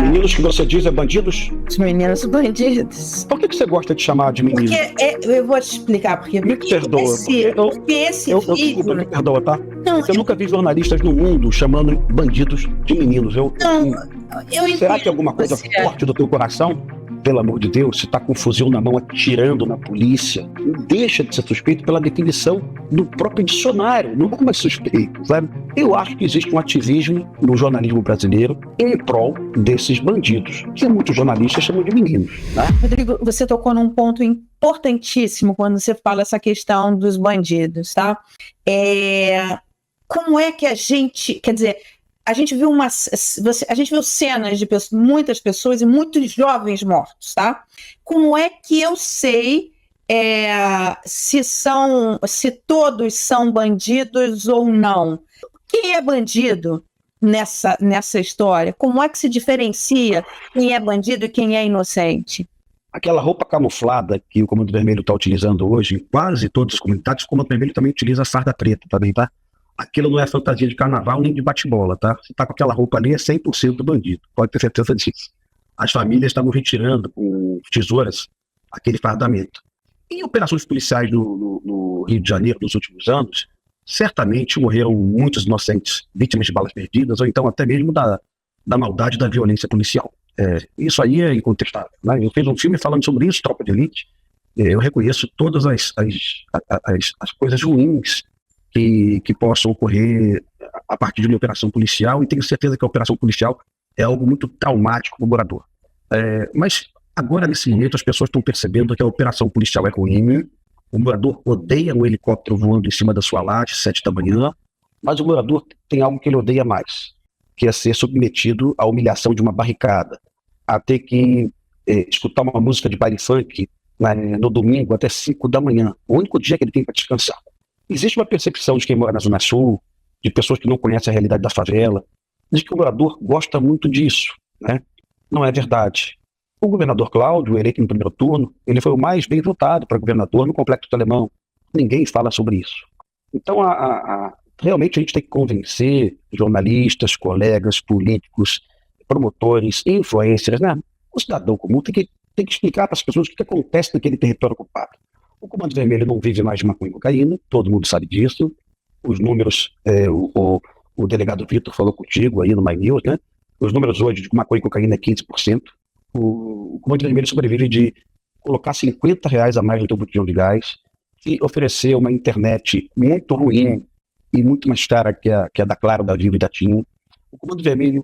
Meninos que você diz é bandidos? Os meninos bandidos. Por que você gosta de chamar de menino? Porque eu vou te explicar porque Me perdoa. porque esse Desculpa, vídeo... me perdoa, tá? Não, Eu nunca vi jornalistas no mundo chamando bandidos de meninos. Será que é alguma coisa forte do teu coração? Pelo amor de Deus, você tá com um fuzil na mão atirando na polícia. Não deixa de ser suspeito pela definição do próprio dicionário. Não é mais suspeito, sabe? Eu acho que existe um ativismo no jornalismo brasileiro em prol desses bandidos, que muitos jornalistas chamam de meninos, né? Rodrigo, você tocou num ponto importantíssimo quando você fala essa questão dos bandidos, tá? Como é que a gente... Quer dizer... A gente viu cenas de muitas pessoas e muitos jovens mortos, tá? Como é que eu sei se todos são bandidos ou não? Quem é bandido nessa história? Como é que se diferencia quem é bandido e quem é inocente? Aquela roupa camuflada que o Comando Vermelho está utilizando hoje, em quase todos os comunitários, o Comando Vermelho também utiliza a farda preta também, tá? Aquilo não é fantasia de carnaval nem de bate-bola, tá? Você tá com aquela roupa ali, é 100% bandido. Pode ter certeza disso. As famílias estavam retirando com tesouras aquele fardamento. Em operações policiais no Rio de Janeiro nos últimos anos, certamente morreram muitos inocentes vítimas de balas perdidas ou então até mesmo da maldade da violência policial. Isso aí é incontestável, né? Eu fiz um filme falando sobre isso, Tropa de Elite. Eu reconheço todas as coisas ruins que possam ocorrer a partir de uma operação policial, e tenho certeza que a operação policial é algo muito traumático para o morador. Mas agora, nesse momento, as pessoas estão percebendo que a operação policial é ruim, o morador odeia um helicóptero voando em cima da sua laje, 7 da manhã, mas o morador tem algo que ele odeia mais, que é ser submetido à humilhação de uma barricada, a ter que escutar uma música de baile funk no domingo até 5 da manhã, o único dia que ele tem para descansar. Existe uma percepção de quem mora na Zona Sul, de pessoas que não conhecem a realidade da favela, de que o morador gosta muito disso, né? Não é verdade. O governador Cláudio, eleito no primeiro turno, ele foi o mais bem votado para governador no Complexo do Alemão. Ninguém fala sobre isso. Então, realmente a gente tem que convencer jornalistas, colegas, políticos, promotores, influencers, né? O cidadão comum tem que explicar para as pessoas o que acontece naquele território ocupado. O Comando Vermelho não vive mais de maconha e cocaína, todo mundo sabe disso. Os números, o delegado Vitor falou contigo aí no My News, né? Os números hoje de maconha e cocaína é 15%. O Comando Vermelho sobrevive de colocar R$50 a mais no teu botijão de gás e oferecer uma internet muito ruim e muito mais cara que a da Claro, da Vivo e da TIM. O Comando Vermelho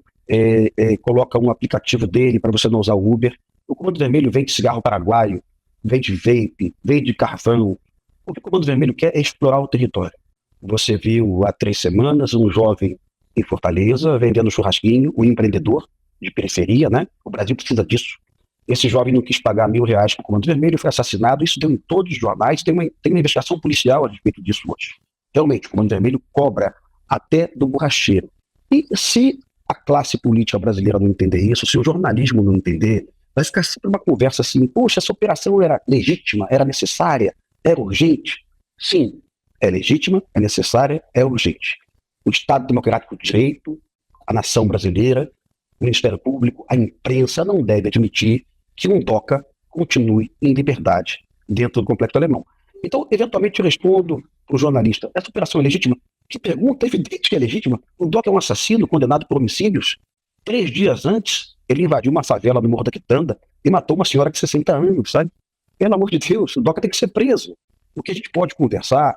coloca um aplicativo dele para você não usar o Uber. O Comando Vermelho vende cigarro paraguaio, vende vape, vende carvão. O que o Comando Vermelho quer é explorar o território. Você viu há 3 semanas um jovem em Fortaleza vendendo churrasquinho, um empreendedor de periferia, né? O Brasil precisa disso. Esse jovem não quis pagar R$1.000 para o Comando Vermelho, foi assassinado. Isso deu em todos os jornais, tem uma investigação policial a respeito disso hoje. Realmente, o Comando Vermelho cobra até do borracheiro. E se a classe política brasileira não entender isso, se o jornalismo não entender, vai ficar sempre uma conversa assim: poxa, essa operação era legítima, era necessária, era urgente. Sim, é legítima, é necessária, é urgente. O Estado Democrático de Direito, a nação brasileira, o Ministério Público, a imprensa não deve admitir que um DOCA continue em liberdade dentro do Complexo Alemão. Então, eventualmente, eu respondo para o jornalista: essa operação é legítima? Que pergunta, é evidente que é legítima. O DOCA é um assassino condenado por homicídios. 3 dias antes, ele invadiu uma favela no Morro da Quitanda e matou uma senhora de 60 anos, sabe? Pelo amor de Deus, o DOCA tem que ser preso. O que a gente pode conversar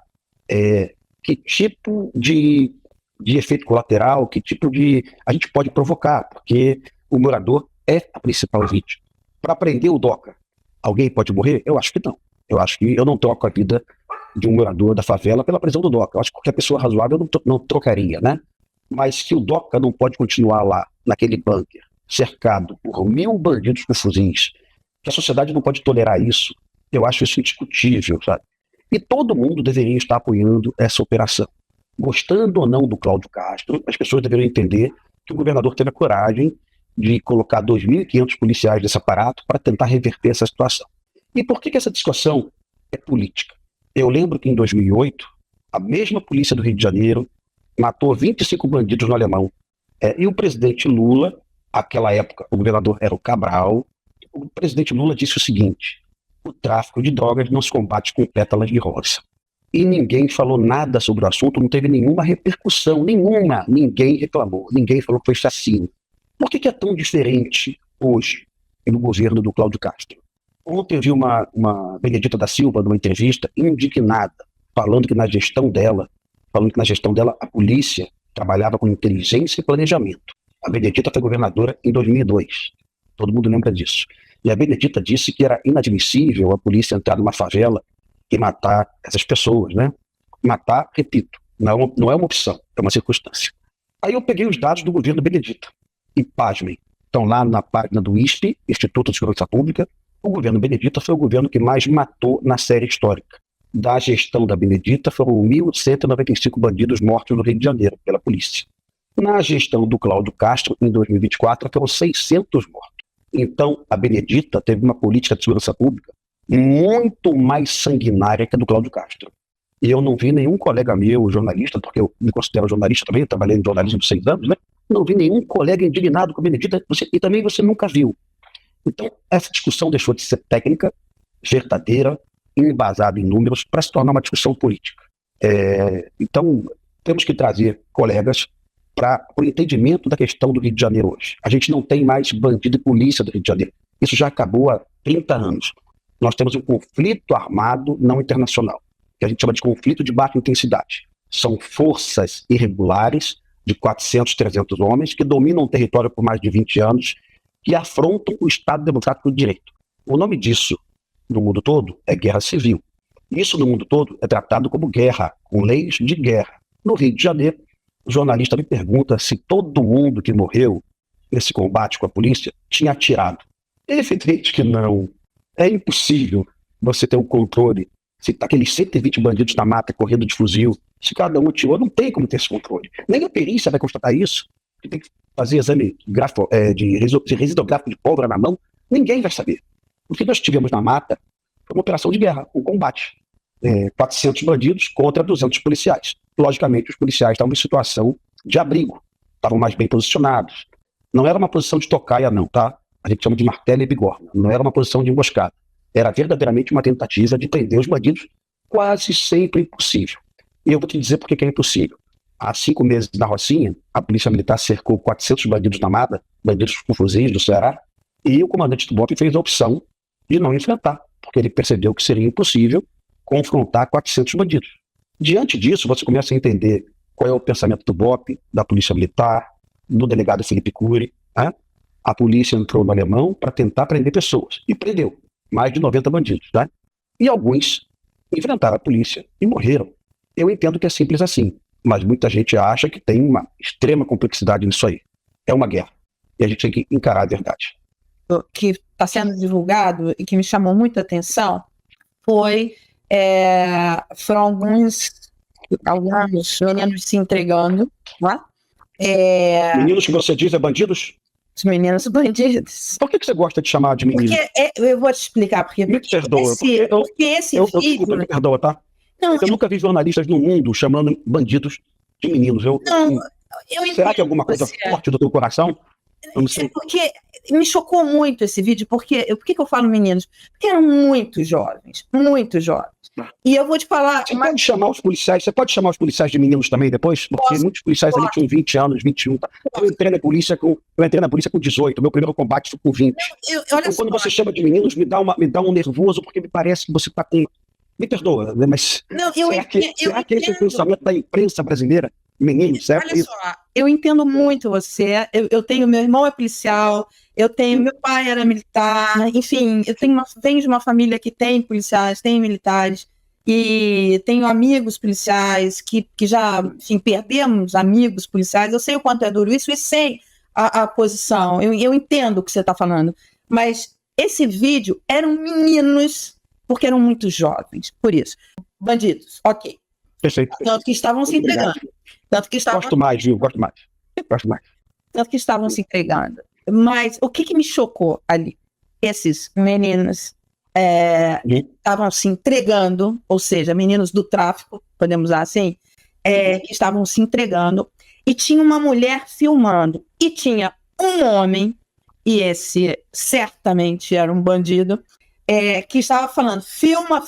é que tipo de efeito colateral, que tipo de... a gente pode provocar, porque o morador é a principal vítima. Para prender o DOCA, alguém pode morrer? Eu acho que não. Eu acho que eu não troco a vida de um morador da favela pela prisão do DOCA. Eu acho que qualquer pessoa razoável não trocaria, né? Mas que o DOCA não pode continuar lá, naquele bunker, cercado por 1.000 bandidos com fuzis, que a sociedade não pode tolerar isso, eu acho isso indiscutível, sabe? E todo mundo deveria estar apoiando essa operação. Gostando ou não do Cláudio Castro, as pessoas deveriam entender que o governador teve a coragem de colocar 2.500 policiais desse aparato para tentar reverter essa situação. E por que essa discussão é política? Eu lembro que em 2008, a mesma polícia do Rio de Janeiro matou 25 bandidos no Alemão. E o presidente Lula Aquela época, o governador era o Cabral. O presidente Lula disse o seguinte: o tráfico de drogas não se combate com pétalas de rosa. E ninguém falou nada sobre o assunto, não teve nenhuma repercussão, nenhuma. Ninguém reclamou, ninguém falou que foi chacina. Por que é tão diferente hoje no governo do Cláudio Castro? Ontem eu vi uma Benedita da Silva, numa entrevista, indignada, falando que na gestão dela a polícia trabalhava com inteligência e planejamento. A Benedita foi governadora em 2002. Todo mundo lembra disso. E a Benedita disse que era inadmissível a polícia entrar numa favela e matar essas pessoas, né? Matar, repito, não é uma opção, é uma circunstância. Aí eu peguei os dados do governo Benedita e, pasmem, estão lá na página do ISP, Instituto de Segurança Pública. O governo Benedita foi o governo que mais matou na série histórica. Da gestão da Benedita foram 1.195 bandidos mortos no Rio de Janeiro pela polícia. Na gestão do Cláudio Castro, em 2024, foram 600 mortos. Então, a Benedita teve uma política de segurança pública muito mais sanguinária que a do Cláudio Castro. E eu não vi nenhum colega meu, jornalista, porque eu me considero jornalista também, eu trabalhei em jornalismo por 6 anos, né? Não vi nenhum colega indignado com a Benedita, e também você nunca viu. Então, essa discussão deixou de ser técnica, verdadeira, embasada em números, para se tornar uma discussão política. Então, temos que trazer colegas para o entendimento da questão do Rio de Janeiro hoje. A gente não tem mais bandido e polícia do Rio de Janeiro. Isso já acabou há 30 anos. Nós temos um conflito armado não internacional, que a gente chama de conflito de baixa intensidade. São forças irregulares de 400, 300 homens que dominam o território por mais de 20 anos, que afrontam o Estado Democrático de Direito. O nome disso, no mundo todo, é guerra civil. Isso, no mundo todo, é tratado como guerra, com leis de guerra. No Rio de Janeiro, o jornalista me pergunta se todo mundo que morreu nesse combate com a polícia tinha atirado. É evidente que não. É impossível você ter um controle. Se tá aqueles 120 bandidos na mata correndo de fuzil, se cada um atirou, não tem como ter esse controle. Nem a perícia vai constatar isso. Tem que fazer exame de residográfico de pólvora na mão. Ninguém vai saber. O que nós tivemos na mata foi uma operação de guerra, um combate. 400 bandidos contra 200 policiais. Logicamente, os policiais estavam em situação de abrigo, estavam mais bem posicionados. Não era uma posição de tocaia, não, tá? A gente chama de martelo e bigorna. Não era uma posição de emboscada. Era verdadeiramente uma tentativa de prender os bandidos, quase sempre impossível. E eu vou te dizer por que é impossível. Há 5 meses na Rocinha, a Polícia Militar cercou 400 bandidos na mata, bandidos com fuzis do Ceará, e o comandante do BOP fez a opção de não enfrentar, porque ele percebeu que seria impossível confrontar 400 bandidos. Diante disso, você começa a entender qual é o pensamento do BOP, da Polícia Militar, do delegado Felipe Cury. Né? A polícia entrou no Alemão para tentar prender pessoas, e prendeu mais de 90 bandidos. Né? E alguns enfrentaram a polícia e morreram. Eu entendo que é simples assim, mas muita gente acha que tem uma extrema complexidade nisso aí. É uma guerra, e a gente tem que encarar a verdade. O que está sendo divulgado e que me chamou muita atenção foram alguns meninos se entregando, tá? Meninos que você diz bandidos? Os meninos bandidos. Por que você gosta de chamar de menino? Eu vou te explicar porque. Me perdoa. Porque esse vídeo. Desculpa, me perdoa, tá? Não, eu nunca vi jornalistas no mundo chamando bandidos de meninos. Será que é alguma coisa forte do teu coração? Porque me chocou muito esse vídeo, por que eu falo meninos? Porque eram muito jovens. E eu vou te falar... Você pode chamar os policiais de meninos também depois? Porque muitos policiais ali tinham 20 anos, 21. Eu entrei na polícia com 18, meu primeiro combate foi com 20. Então, quando você chama de meninos, me dá um nervoso, porque me parece que você está com... Me perdoa, né? Mas será que esse é o pensamento da imprensa brasileira? Menino, certo? Olha só, eu entendo muito você. Eu tenho, meu irmão é policial, meu pai era militar, enfim, venho de uma família que tem policiais, tem militares, e tenho amigos policiais que já, enfim, perdemos amigos policiais. Eu sei o quanto é duro isso e sei a posição. Eu entendo o que você está falando, mas esse vídeo eram meninos, porque eram muito jovens, por isso. Bandidos, ok. Perfeito. Tanto que estavam se entregando. Gosto mais, viu? Gosto mais. Tanto que estavam se entregando. Mas o que me chocou ali? Esses meninos estavam se entregando, ou seja, meninos do tráfico, podemos usar assim, que estavam se entregando, e tinha uma mulher filmando, e tinha um homem, e esse certamente era um bandido, que estava falando, filma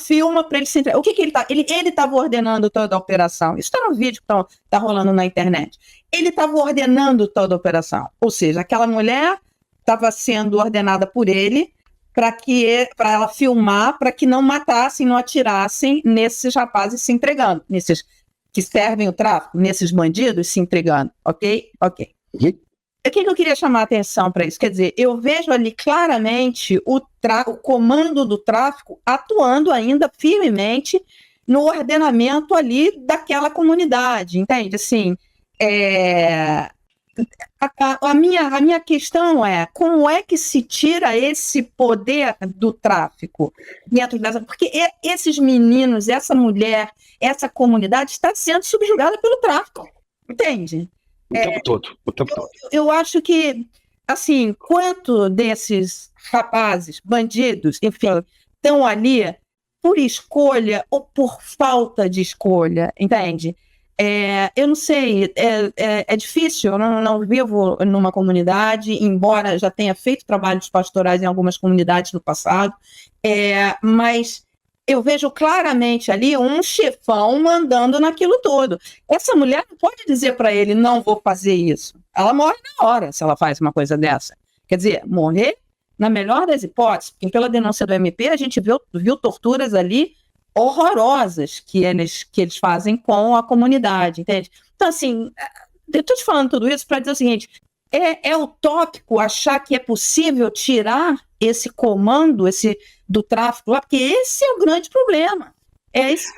para ele se entregar. O que ele tá? Ele estava ordenando toda a operação. Isso está no vídeo que tá rolando na internet. Ele estava ordenando toda a operação. Ou seja, aquela mulher estava sendo ordenada por ele para ela filmar, para que não matassem, não atirassem nesses rapazes se entregando, nesses que servem o tráfico, nesses bandidos se entregando, ok? Ok. O que eu queria chamar a atenção para isso? Quer dizer, eu vejo ali claramente o comando do tráfico atuando ainda firmemente no ordenamento ali daquela comunidade, entende? Assim, a minha questão é como é que se tira esse poder do tráfico dentro dessa... Porque esses meninos, essa mulher, essa comunidade está sendo subjugada pelo tráfico, entende? O tempo todo. Eu acho que, assim, quanto desses rapazes, bandidos, enfim, estão ali por escolha ou por falta de escolha, entende? Eu não sei, é difícil, eu não vivo numa comunidade, embora já tenha feito trabalhos pastorais em algumas comunidades no passado, mas eu vejo claramente ali um chefão mandando naquilo todo. Essa mulher não pode dizer para ele, não vou fazer isso. Ela morre na hora se ela faz uma coisa dessa. Quer dizer, morrer na melhor das hipóteses, porque pela denúncia do MP a gente viu torturas ali horrorosas que eles fazem com a comunidade, entende? Então, assim, eu estou te falando tudo isso para dizer o seguinte, é utópico achar que é possível tirar esse comando do tráfico lá, porque esse é o grande problema. Esse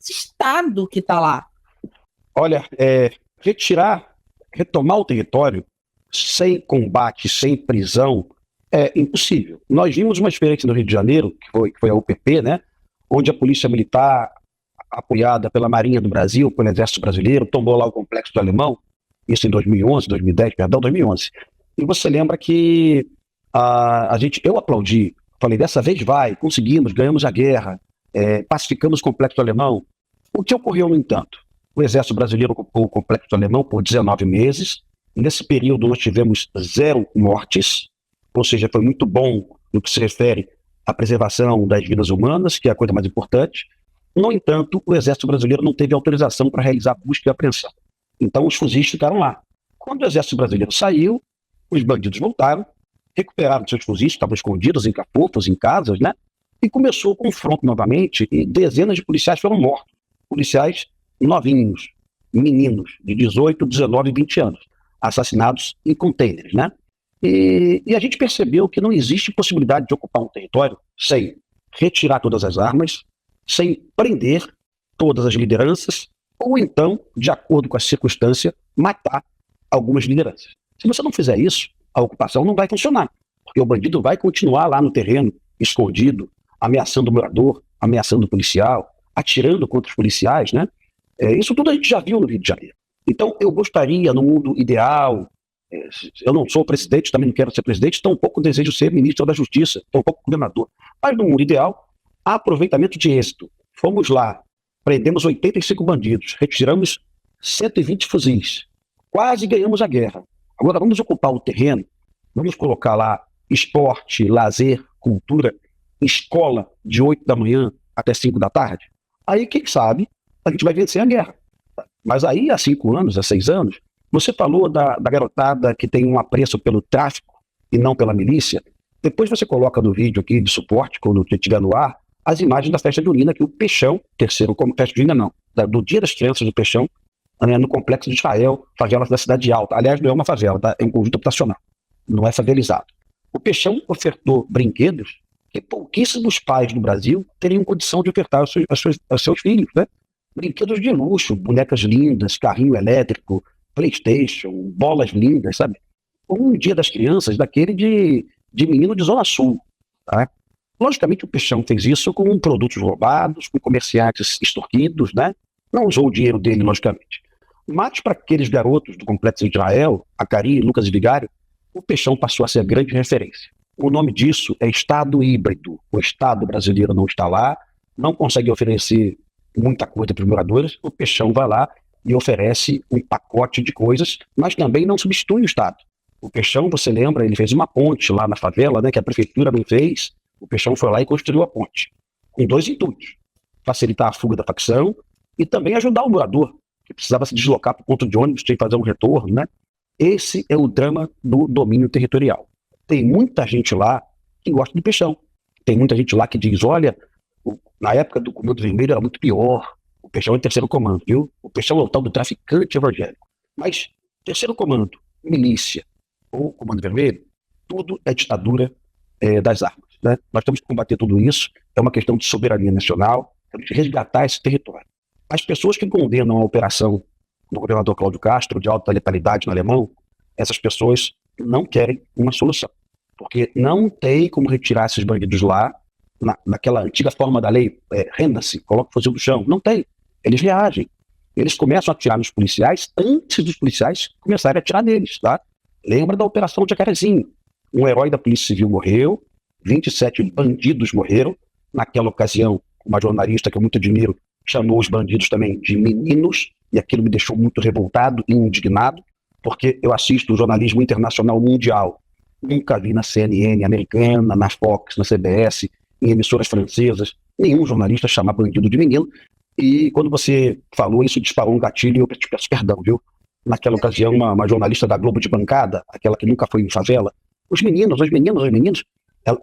Estado que está lá. Olha, retomar o território sem combate, sem prisão, é impossível. Nós vimos uma experiência no Rio de Janeiro, que foi a UPP, né, onde a Polícia Militar, apoiada pela Marinha do Brasil, pelo Exército Brasileiro, tomou lá o Complexo do Alemão, isso em 2011. E você lembra que eu aplaudi, falei, dessa vez vai, conseguimos, ganhamos a guerra, pacificamos o Complexo do Alemão. O que ocorreu, no entanto? O Exército Brasileiro ocupou o Complexo do Alemão por 19 meses, e nesse período nós tivemos 0 mortes, ou seja, foi muito bom no que se refere à preservação das vidas humanas, que é a coisa mais importante. No entanto, o Exército Brasileiro não teve autorização para realizar busca e apreensão. Então, os fuzis ficaram lá. Quando o Exército Brasileiro saiu, os bandidos voltaram, recuperaram seus fuzis, estavam escondidos em capofas, em casas, né? E começou o confronto novamente, e dezenas de policiais foram mortos. Policiais novinhos, meninos de 18, 19 e 20 anos, assassinados em contêineres, né? E a gente percebeu que não existe possibilidade de ocupar um território sem retirar todas as armas, sem prender todas as lideranças, ou então, de acordo com a circunstância, matar algumas lideranças. Se você não fizer isso, a ocupação não vai funcionar, porque o bandido vai continuar lá no terreno, escondido, ameaçando o morador, ameaçando o policial, atirando contra os policiais, né? Isso tudo a gente já viu no Rio de Janeiro. Então, eu gostaria, no mundo ideal, eu não sou presidente, também não quero ser presidente, tampouco desejo ser ministro da Justiça, tampouco governador. Mas no mundo ideal, há aproveitamento de êxito. Fomos lá, prendemos 85 bandidos, retiramos 120 fuzis, quase ganhamos a guerra. Agora vamos ocupar o terreno, vamos colocar lá esporte, lazer, cultura, escola de 8 da manhã até 5 da tarde. Aí, quem sabe, a gente vai vencer a guerra. Mas aí, há 5 anos, há 6 anos, você falou da garotada que tem um apreço pelo tráfico e não pela milícia. Depois você coloca no vídeo aqui de suporte, quando estiver no ar, as imagens da festa junina, que o Peixão, como festa junina não, do Dia das Crianças do Peixão, no Complexo de Israel, favela da Cidade Alta. Aliás, não é uma favela, tá? É um conjunto habitacional, não é favelizado. O Peixão ofertou brinquedos que pouquíssimos pais do Brasil teriam condição de ofertar aos seus filhos, né? Brinquedos de luxo, bonecas lindas, carrinho elétrico, PlayStation, bolas lindas, sabe? Um Dia das Crianças daquele de menino de Zona Sul, tá? Logicamente o Peixão fez isso com produtos roubados, com comerciantes extorquidos, né? Não usou o dinheiro dele, logicamente. Mas para aqueles garotos do Complexo de Israel, Acari, Lucas e Vigário, o Peixão passou a ser a grande referência. O nome disso é Estado híbrido. O Estado brasileiro não está lá, não consegue oferecer muita coisa para os moradores, o Peixão vai lá e oferece um pacote de coisas, mas também não substitui o Estado. O Peixão, você lembra, ele fez uma ponte lá na favela, né, que a prefeitura não fez. O Peixão foi lá e construiu a ponte, com 2 intuitos: facilitar a fuga da facção e também ajudar o morador, que precisava se deslocar para o ponto de ônibus, tinha que fazer um retorno, né? Esse é o drama do domínio territorial. Tem muita gente lá que gosta do Peixão. Tem muita gente lá que diz, olha, na época do Comando Vermelho era muito pior. O Peixão é o terceiro comando, viu? O Peixão é o tal do traficante evangélico. Mas terceiro comando, milícia ou Comando Vermelho, tudo é ditadura das armas, né? Nós temos que combater tudo isso. É uma questão de soberania nacional, temos que resgatar esse território. As pessoas que condenam a operação do governador Cláudio Castro de alta letalidade no Alemão, essas pessoas não querem uma solução. Porque não tem como retirar esses bandidos lá, naquela antiga forma da lei, renda-se, coloca o fuzil no chão. Não tem. Eles reagem. Eles começam a atirar nos policiais antes dos policiais começarem a atirar neles, tá? Lembra da Operação Jacarezinho. Um herói da Polícia Civil morreu, 27 bandidos morreram. Naquela ocasião, uma jornalista que eu muito admiro chamou os bandidos também de meninos, e aquilo me deixou muito revoltado e indignado, porque eu assisto o jornalismo internacional mundial. Nunca vi na CNN americana, na Fox, na CBS, em emissoras francesas, nenhum jornalista chamar bandido de menino. E quando você falou isso, disparou um gatilho e eu te peço perdão, viu? Naquela ocasião, uma jornalista da Globo de bancada, aquela que nunca foi em favela, os meninos,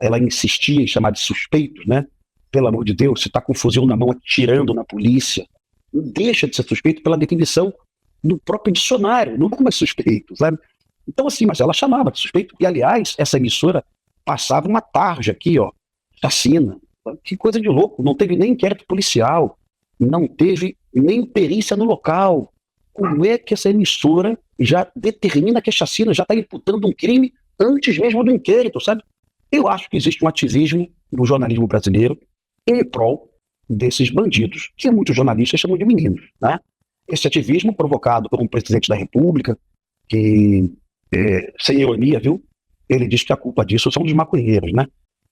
ela insistia em chamar de suspeitos, né? Pelo amor de Deus, você está com um fuzil na mão atirando na polícia, não deixa de ser suspeito pela definição do próprio dicionário, não é mais suspeito, sabe? Então assim, mas ela chamava de suspeito, e aliás, essa emissora passava uma tarja aqui, ó, chacina, que coisa de louco, não teve nem inquérito policial, não teve nem perícia no local. Como é que essa emissora já determina que a chacina já está imputando um crime antes mesmo do inquérito, sabe? Eu acho que existe um ativismo no jornalismo brasileiro em prol desses bandidos, que muitos jornalistas chamam de meninos, né? Esse ativismo provocado por um presidente da República, que, sem ironia, viu? Ele diz que a culpa disso são dos maconheiros, né?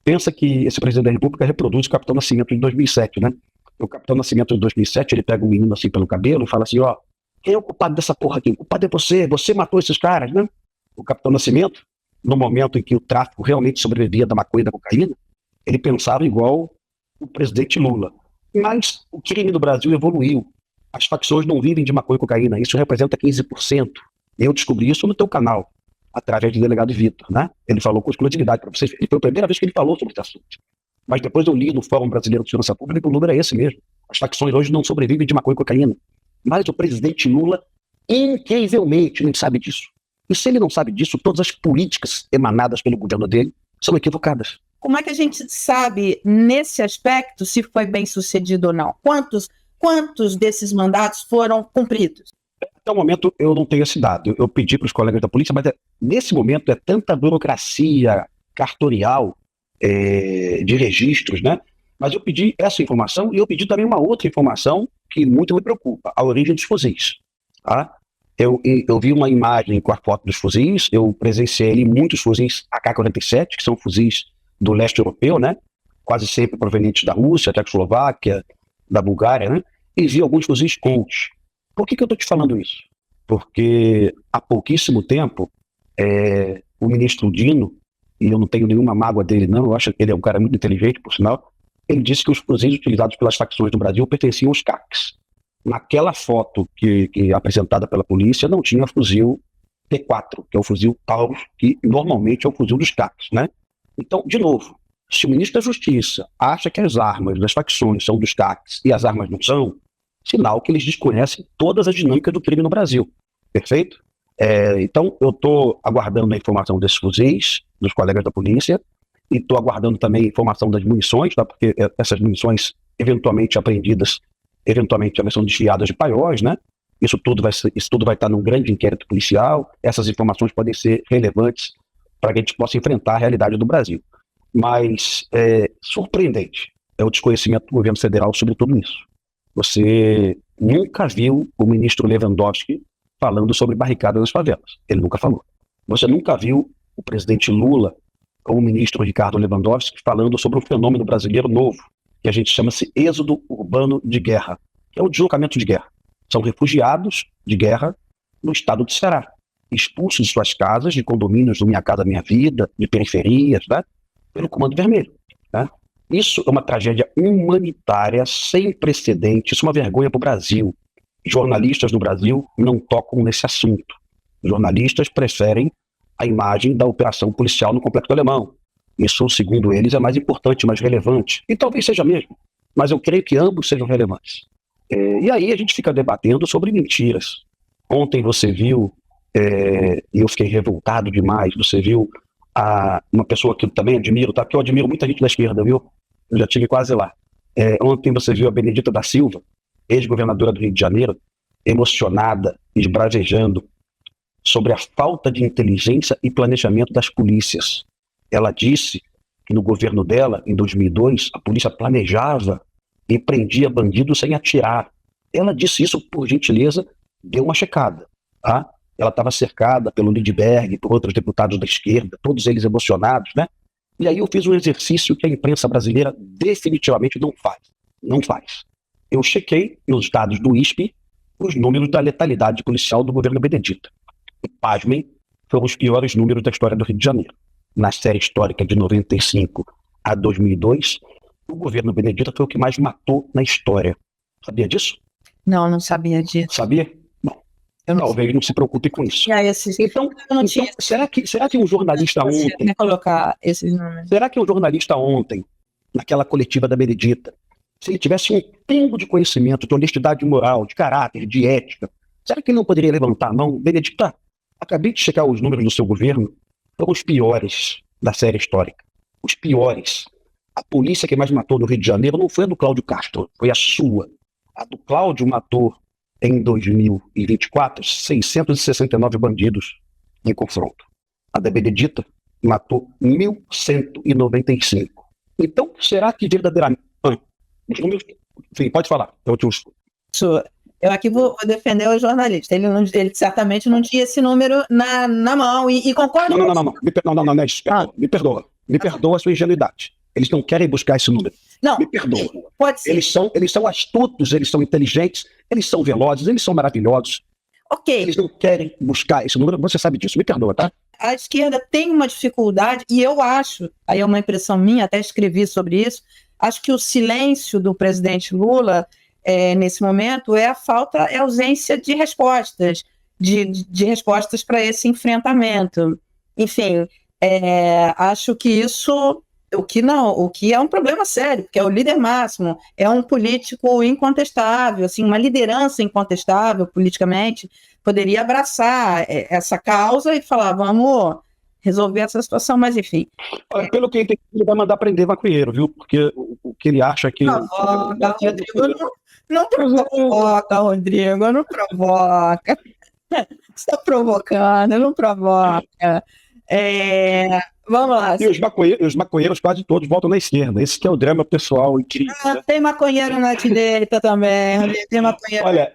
Pensa que esse presidente da República reproduz o Capitão Nascimento de 2007, né? O Capitão Nascimento de 2007, ele pega um menino assim pelo cabelo e fala assim, ó, quem é o culpado dessa porra aqui? O culpado é você matou esses caras, né? O Capitão Nascimento, no momento em que o tráfico realmente sobrevivia da maconha e da cocaína, ele pensava igual o presidente Lula. Mas o crime no Brasil evoluiu. As facções não vivem de maconha e cocaína, isso representa 15%. Eu descobri isso no teu canal, através do delegado Vitor, né? Ele falou com exclusividade para vocês. Foi a primeira vez que ele falou sobre esse assunto. Mas depois eu li no Fórum Brasileiro de Segurança Pública e o número é esse mesmo. As facções hoje não sobrevivem de maconha e cocaína. Mas o presidente Lula, incrivelmente, não sabe disso. E se ele não sabe disso, todas as políticas emanadas pelo governo dele são equivocadas. Como é que a gente sabe, nesse aspecto, se foi bem sucedido ou não? Quantos desses mandatos foram cumpridos? Até o momento eu não tenho esse dado. Eu pedi para os colegas da polícia, mas nesse momento é tanta burocracia cartorial de registros, né? Mas eu pedi essa informação e eu pedi também uma outra informação que muito me preocupa, a origem dos fuzis. Tá? Eu vi uma imagem com a foto dos fuzis, eu presenciei muitos fuzis AK-47, que são fuzis do leste europeu, né? Quase sempre provenientes da Rússia, Tchecoslováquia, da Bulgária, né? E vi alguns fuzis Colt. Por que eu estou te falando isso? Porque há pouquíssimo tempo, o ministro Dino, e eu não tenho nenhuma mágoa dele não, eu acho que ele é um cara muito inteligente, por sinal, ele disse que os fuzis utilizados pelas facções do Brasil pertenciam aos CACs. Naquela foto que apresentada pela polícia, não tinha fuzil P4, que é o fuzil Taurus, que normalmente é o fuzil dos CACs, né? Então, de novo, se o ministro da Justiça acha que as armas das facções são dos CACs e as armas não são, sinal que eles desconhecem todas as dinâmicas do crime no Brasil. Perfeito? Então, eu estou aguardando a informação desses fuzis, dos colegas da polícia, e estou aguardando também a informação das munições, tá? Porque essas munições eventualmente apreendidas, eventualmente elas são desviadas de paióis, né? Isso tudo vai estar num grande inquérito policial, essas informações podem ser relevantes para que a gente possa enfrentar a realidade do Brasil. Mas surpreendente é o desconhecimento do governo federal sobre tudo isso. Você nunca viu o ministro Lewandowski falando sobre barricadas nas favelas. Ele nunca falou. Você nunca viu o presidente Lula ou o ministro Ricardo Lewandowski falando sobre um fenômeno brasileiro novo, que a gente chama-se êxodo urbano de guerra, que é o deslocamento de guerra. São refugiados de guerra no estado do Ceará, expulsos de suas casas, de condomínios do Minha Casa Minha Vida, de periferias, né, pelo Comando Vermelho. Né? Isso é uma tragédia humanitária sem precedentes, isso é uma vergonha para o Brasil. Jornalistas no Brasil não tocam nesse assunto. Jornalistas preferem a imagem da operação policial no Complexo Alemão. Isso, segundo eles, é mais importante, mais relevante. E talvez seja mesmo, mas eu creio que ambos sejam relevantes. E aí a gente fica debatendo sobre mentiras. Ontem você viu, e eu fiquei revoltado demais, você viu uma pessoa que eu também admiro, tá? Porque eu admiro muita gente da esquerda, viu? Eu já estive quase lá. Ontem você viu a Benedita da Silva, ex-governadora do Rio de Janeiro, emocionada, esbravejando sobre a falta de inteligência e planejamento das polícias. Ela disse que no governo dela, em 2002, a polícia planejava e prendia bandidos sem atirar. Ela disse isso, por gentileza, deu uma checada. Tá? Ela estava cercada pelo Lindbergh, por outros deputados da esquerda, todos eles emocionados, né? E aí eu fiz um exercício que a imprensa brasileira definitivamente não faz. Não faz. Eu chequei nos dados do ISP os números da letalidade policial do governo Benedita. E, pasmem, foram os piores números da história do Rio de Janeiro. Na série histórica de 95 a 2002, o governo Benedita foi o que mais matou na história. Sabia disso? Não sabia disso. Sabia? Bom, talvez não se preocupe com isso. Então, será que um jornalista ontem... colocar esses números. Será que um jornalista ontem, naquela coletiva da Benedita, se ele tivesse um pingo de conhecimento, de honestidade moral, de caráter, de ética, será que ele não poderia levantar a mão? Benedita, acabei de checar os números do seu governo, foram os piores da série histórica. Os piores. A polícia que mais matou no Rio de Janeiro não foi a do Cláudio Castro, foi a sua. A do Cláudio matou, em 2024, 669 bandidos em confronto. A da Benedita matou 1.195. Então, será que verdadeiramente... Os números... Enfim, pode falar. Eu aqui vou defender o jornalista. Ele certamente não tinha esse número na mão e concordo. Não. Me perdoa. Me perdoa a sua ingenuidade. Eles não querem buscar esse número. Não. Me perdoa. Pode ser. Eles são astutos, eles são inteligentes, eles são velozes, eles são maravilhosos. Ok. Eles não querem buscar esse número, você sabe disso. Me perdoa, tá? A esquerda tem uma dificuldade, e eu acho, aí é uma impressão minha, até escrevi sobre isso, acho que o silêncio do presidente Lula nesse momento é a ausência de respostas, de respostas para esse enfrentamento. Enfim, acho que isso, o que é um problema sério, porque é o líder máximo, é um político incontestável, assim, uma liderança incontestável politicamente, poderia abraçar essa causa e falar, vamos resolver essa situação, mas enfim. Pelo que ele vai mandar prender maconheiro, viu? Porque o que ele acha que... Não provoca, Rodrigo, não provoca. Você está provocando, não provoca. Vamos lá. E os maconheiros quase todos voltam na esquerda. Esse que é o drama pessoal incrível. Tem maconheiro na direita também. Tem maconheiro. Olha,